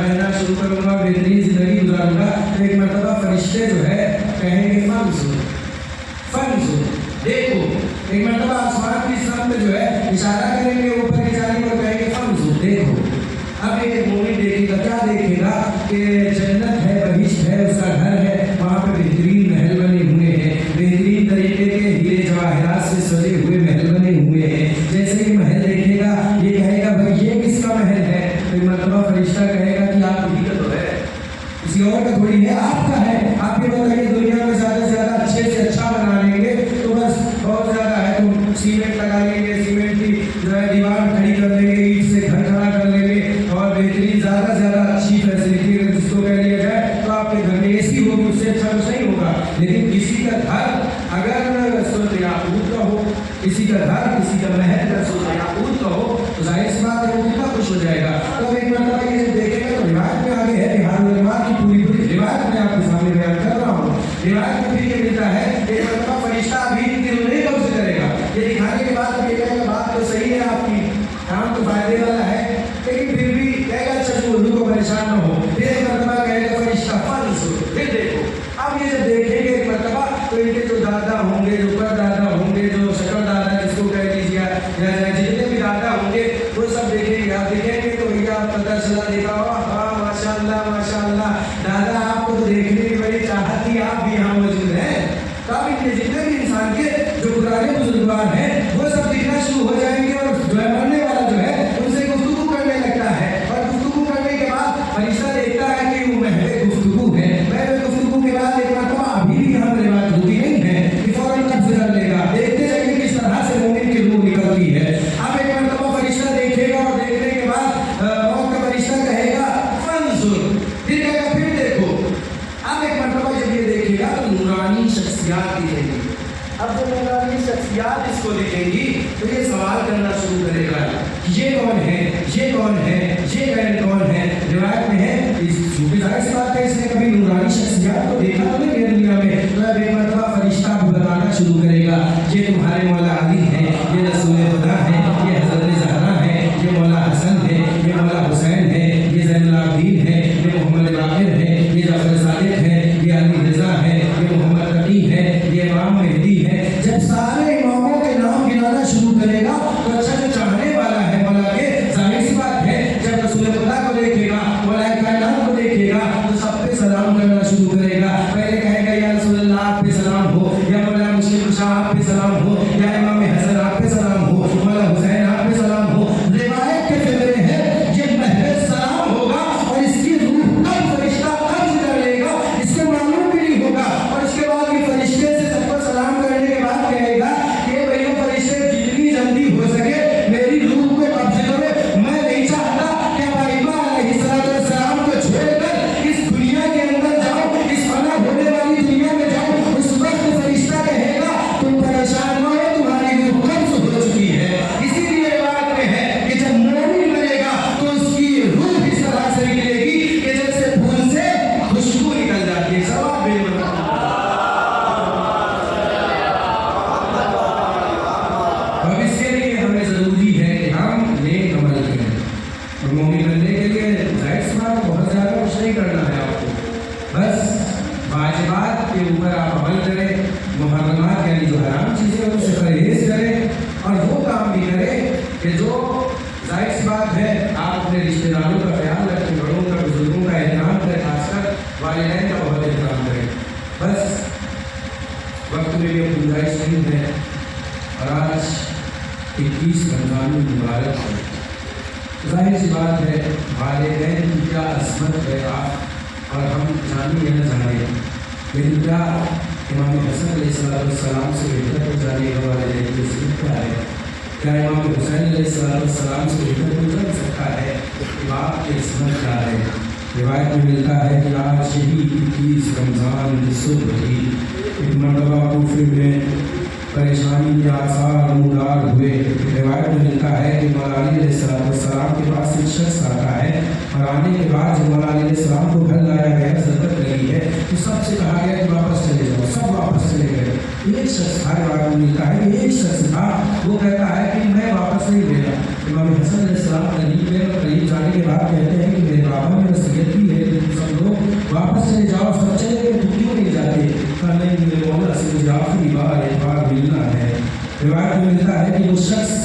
Speaker 1: रहना शुरू करूँगा, बेहतरीन ज़िंदगी गुजारूँगा, तो एक मरतबा फरिश्ते जो है कहेंगे फंसुर देखो, एक मरतबा आसमान की सतह में जो है इशारा करेंगे ऊपर की जानिब और कहेंगे फंसुर देखो। अब एक मोमिन देखेगा, क्या देखेगा कि जन्नत है, बहिश्त है, उसका घर है, वहाँ पे बेहतरीन महल बने हुए हैं, बेहतरीन तरीके के हीरे जवाहरात से सजे हुए महल बने हुए हैं। जैसे ही महल देखेगा ये कहेगा भाई ये किसका महल है, तो मरतबा फरिश्ता कहेगा कि आप ही का तो है, किसी और का थोड़ी है, आपका है। आप ये बताइए दुनिया में ज़्यादा से ज़्यादा अच्छे से अच्छा बना लेंगे तो बस बहुत ज़्यादा है तो सीमेंट लगा लेंगे, सीमेंट की जो है दीवार खड़ी कर लेंगे, ईंट से घर खड़ा कर लेंगे और बेहतरीन ज़्यादा से ज़्यादा अच्छी फैसिलिटी जिसको इससे अच्छा कुछ नहीं होगा। लेकिन किसी का घर अगर सुर्ख याकूत का हो, किसी का घर, किसी का महल अगर सुर्ख याकूत का हो, तो जाहिर सी बात है वो कितना खुश हो जाएगा। तो एक मरतबा ये देखेंगे तो रिवायत में आगे है, बिहार उलमा की पूरी रिवायत में आपके सामने बयान कर रहा हूँ। रिवायत में फिर ये मिलता है एक मरतबा फरिश्ता अभी दिल नहीं कब्ज करेगा। ये दिखाने के बाद कहेगा बात तो सही है आपकी, काम तो फायदे वाला है, लेकिन फिर भी कहेगा अच्छा जो उर्दू को परेशान न हो। फिर एक मरतबा कहेगा फरिश्ता फंस, फिर देखो अब ये जब देखेंगे एक मरतबा तो इनके जो दादा होंगे, जो परदादा होंगे, जो शक्ल दादा जिसको कह लीजिए या जितने भी दादा होंगे वो सब देखेंगे। आप देखेंगे तो भैया पता चला देखा हो, हाँ माशाअल्लाह माशाअल्लाह, दादा आपको तो देखने की बड़ी चाहत थी, आप भी यहाँ मौजूद हैं। तब इनके जितने भी इंसान के जो पुराने बुजुर्गवार हैं वो सब दिखना शुरू हो जाएंगे और जो है मरने वाला जो है उनसे गुफ्तगू करने लगता है। और गुफ्तगू करने के बाद फरिश्ता देखता है कि वो महवे गुफ्तगू है। महवे गुफ्तगू के बाद एक मरतबा अभी भी यहाँ पर बात होती नहीं है कि फौरन कब्ज़ कर लेगा। देखते जाइए किस तरह से मोमिन की रूह निकलती है। अब एक मरतबा फरिश्ता देखेगा और देखने के बाद मौत का फरिश्ता कहेगा फंजुर, फिर कहेगा फिर देखो। अब एक मरतबा जब ये देखेगा तो नूरानी शख्सियात दिखेंगी। अब जब नूरानी शख्सियात इसको दिखेंगी तो ये सवाल करना शुरू करेगा, ये कौन है, ये कौन है, ये कौन है। रिवायत में है क्योंकि जाहिर सी बात है इसने कभी नूरानी शख्सियात को देखा तो नहीं है दुनिया में। तो अब एक मरतबा फरिश्ता बताना शुरू करेगा, ये तुम्हारे मौला अली हैं, ये रसूल खुदा हैं, ये हज़रत ज़हरा हैं, ये मौला हसन है, ये मौला हुसैन है, ये ज़ैनुल आबिदीन है, ये मोहम्मद बाक़िर है, ये जाफ़र सादिक है, ये अली रज़ा है, ये मोहम्मद तकी है, ये इमाम मेहदी है। जब सारे इमामों के नाम गिनाना शुरू करेगा तो अच्छा जो चाहने वाला है मौला के, जाहिर सी बात है जब रसूल खुदा को देखेगा, मौला कायनात को देखेगा तो सब पे सलाम करना शुरू करेगा। पहले कहेगा या रसूलल्लाह आप पे सलाम हो, या मौला मुस्लिम शाह आप पे सलाम हो, या इमाम हसन आप पे सलाम हो, मौला हुसैन आप पे सलाम हो। रिवायत के फिक्रे है ये महज सलाम होगा और इसकी रूह कब फरिश्ता कब्ज़ कर लेगा इसके मालूम भी नहीं होगा। और इसके बाद ये फरिश्ते से सबको सलाम करने के बाद कहेगा कि भैया फरिश्ते जितनी जल्दी हो सके मेरी रूह को कब्ज़ करो। मैं नहीं चाहता कि इब्राहीम अलैहिस्सलाम को छोड़कर इस दुनिया के अंदर जाऊं, इस फना होने वाली दुनिया में जाऊं। उस वक्त फरिश्ता कहेगा तुम परेशान न हो, तुम्हारी रूह कब्ज़ हो चुकी है। इसीलिए बात में है कि जब मोमिन मरेगा तो उसकी रूह इस तरह से निकलेगी कि जैसे फूल से खुशबू निकल जाती है। सवाब बेमतलब। अब इसके लिए हमें जरूरी है कि हम नेक अमल करें। और मोमिन बनने के लिए जाहिर सी बात है बहुत ज़्यादा कुछ नहीं करना है आपको, बस वाजिबात के ऊपर आप अमल करें, मुहर्रमात यानी जो हराम चीज़ें उनसे परहेज करें और वो काम भी करें कि जो जाहिर सी बात है आप अपने रिश्तेदारों का ख्याल रखें, बड़ों का, बुजुर्गों का एहतराम करें, खासकर वालिदैन का बहुत एहतराम करें। बस वक्त में भी गुंजाइश नहीं है और आज 21 रमज़ान मुबारक है। जाहिर सी बात है वालिदैन की क्या असमत है आप और हम जाने या न जाने, लेकिन क्या इमाम हसन अलैहिस्सलाम से बेहतर हो जाने वाले की क्या है? क्या इमाम हुसैन अलैहिस्सलाम से बेहतर हो जा सकता है? बाप की इसमत क्या है? रिवायत में मिलता है कि आज यही 21 रमज़ान की सुबह थी, एक मरतबा कूफे में परेशानी के आसार नमूदार हुए। रिवायत में मिलता है कि मौला अली अलैहिस्सलाम के पास एक शख्स आता है और आने के बाद जब मौला अली अलैहिस्सलाम को घर लाया गया, ज़रूरत लगी है तो सबसे कहा गया कि वापस चले जाओ। सब वापस चले गए। एक शख्स हर बार में मिलता है कि एक शख्स था, वो कहता है कि मैं वापस नहीं गया। इमाम हसन अलैहिस्सलाम करीब गए और करीब जाने के बाद कहते हैं कि मेरे बाबा ने वसीयत की है कि सब लोग वापस चले जाओ। सब चले गए, तुम क्यों नहीं जाते? कहा नहीं, मेरे मौला से मुझे आखिरी बार एक बार मिलना है। रिवायत में मिलता है कि वो शख्स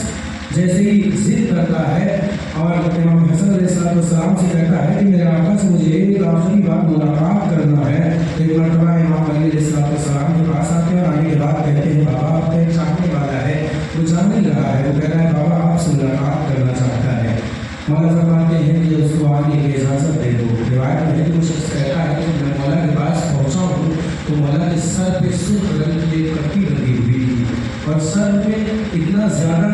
Speaker 1: जैसे ही जिद करता है और इमाम हसन अलैहिस्सलाम से कहता है कि मेरे आका से मुझे एक आखिरी बार मुलाकात करना है। एक मरतबा इमाम अली अलैहिस्सलाम के पास आते हैं और आने के बाद कहते हैं बाबा आपका एक चाहने वाला है, वो जान नहीं रहा है, वो कह रहा है बाबा आपसे मुलाकात करना चाहता है। मौला फरमाते हैं कि उसको आने की इजाज़त दे दो। रिवायत में है कि वो शख्स कहता है कि मैं मौला के पास पहुँचा हूँ तो मौला के सर पे सुर्ख रंग की एक पट्टी लगी हुई थी और सर पे इतना ज़्यादा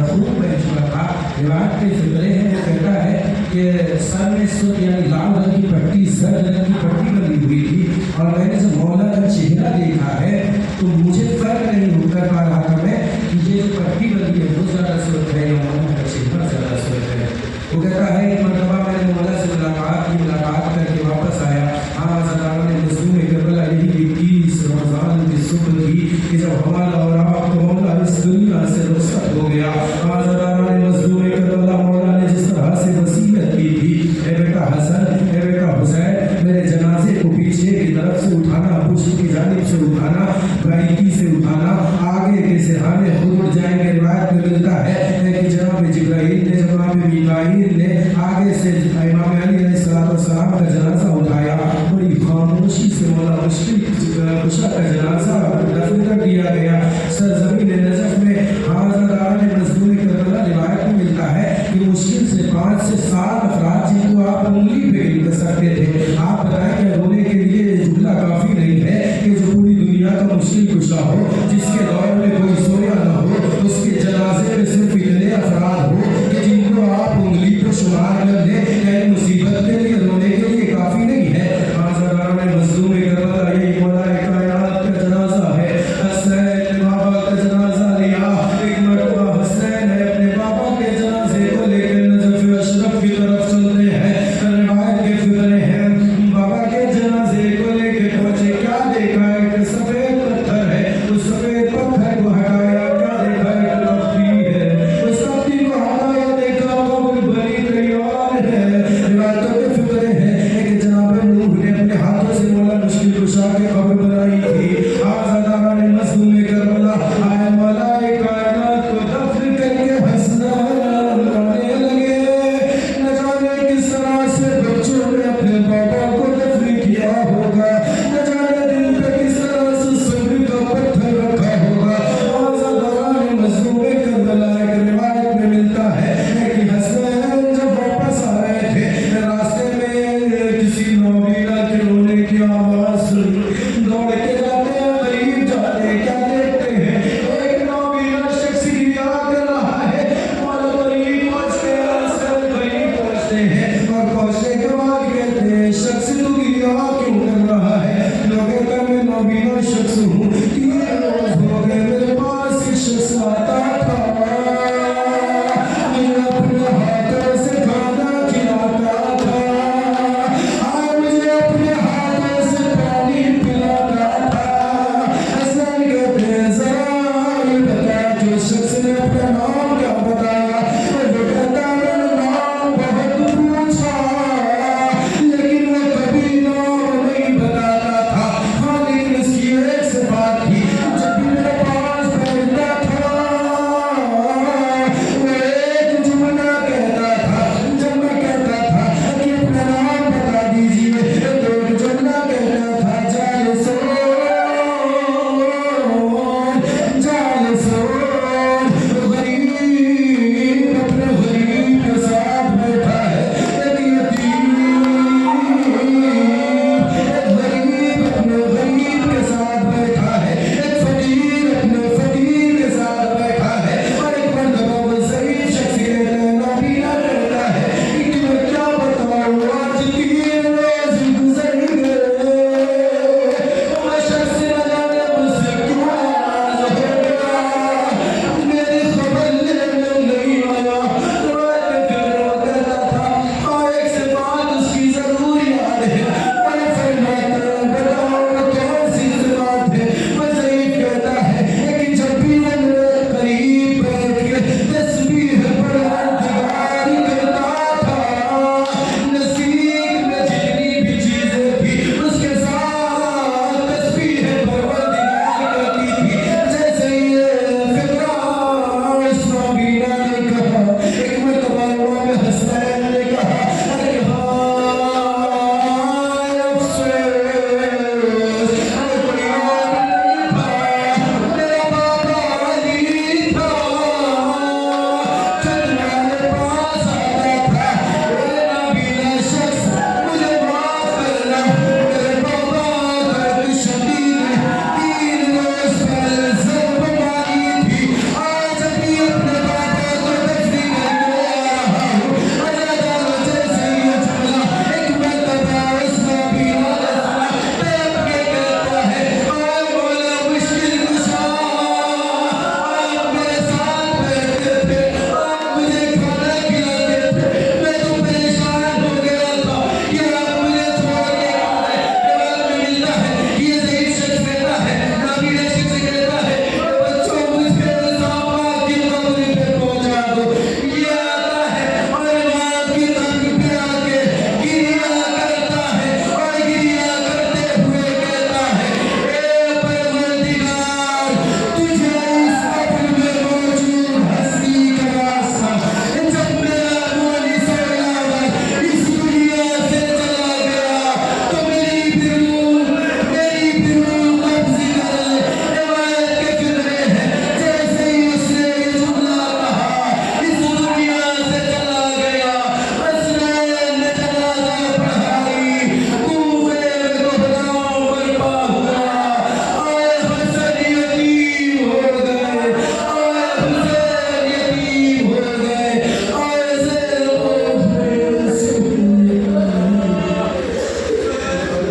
Speaker 1: खून बह चुका था। रिवायत के फिक्रे हैं, वो कहता है कि सर में सुत यानी लाल रंग की पट्टी, सर रंग की पट्टी बनी हुई थी। और मैंने जब मौला का चेहरा देखा है तो मुझे फर्क नहीं कर पा रहा था मैं कि ये जो पट्टी बनी है वो ज़्यादा सुत है या मौला का चेहरा ज़्यादा सुत है। वो कहता है एक मरतबा मैंने मौला से मुलाकात करके वापस आया। हाँ ज़रा ने मज़लूम करबला यही 21 रमज़ान की सुबह थी कि जब हमारा और आपका मौला इस दुनिया से रुखसत हो गया। हाँ ज़रा ने मज़लूम करबला मौला ने जिस तरह से वसीयत की थी, ए बेटा हसन, ए बेटा हुसैन, मेरे जनाजे को पीछे की तरफ से उठाना, पुष्ट की जानिब से उठाना, बारीकी से उठाना, आगे के सिरहाने खुद उठ जाएंगे। रिवायत में मिलता है कि जनाब जिब्राइल ने, जनाब मीकाईल ने आगे से इमाम अली अलैहिस्सलाम का जनाजा उठाया। बड़ी खामोशी से मौला मुश्किल कुशा का जनाजा दफन कर दिया गया सरजमीन नजफ में। हाज़रा ने मज़लूम करबला रिवायत में मिलता है कि मुश्किल से 5 से 7 अफराद जिनको आप उंगली पे गिन सकते थे। आप बताएं कि रोने के लिए जुमला काफी नहीं है कि जो पूरी दुनिया का मुश्किल कुशा हो, जिसके दौर में कोई सोया ना हो, उसके जनाजे में सिर्फ इतने अफराद हो कि जिनको आप उंगली पे शुमार कर ले, यानी मुसीबत के लिए रोने के लिए काफी नहीं है। हाज़रा ने मज़लूम करबला यही मौला कायनात का जनाजा है। हसनैन बाबा का जनाजा लिया। एक मरतबा हसनैन है अपने बाबा के जनाजे को लेकर नजफ अशरफ की तरफ चलते हैं। रिवायत के फिक्रे हैं, बाबा के जनाजे को लेकर पहुंचे, क्या देखा एक सफेद पत्थर है। उस सफेद पत्थर को हटाया, क्या देखा एक तख्ती है। उस तख्ती को हटाया, देखा कब्र बनी तैयार है। रिवायतों के फिक्रे हैं कि जनाब नूह ने अपने हाथों से मौला मुश्किल कुशा के कब्र बनाई थी। हाज़रा ने मज़लूम करबला आए मौलाए कायनात को दफन करके हसनैन रोने लगे। न जाने किस तरह से बच्चों ने अपने बाबा को दफन किया होगा, न जाने दिल पे किस तरह से सब्र का पत्थर रखा होगा। हाज़रा ने मज़लूम करबला एक रिवायत में मिलता है कि हसनैन जब वापस आ रहे थे, रास्ते में किसी नौबीना के रोने की आवाज़ सुनी, दौड़ के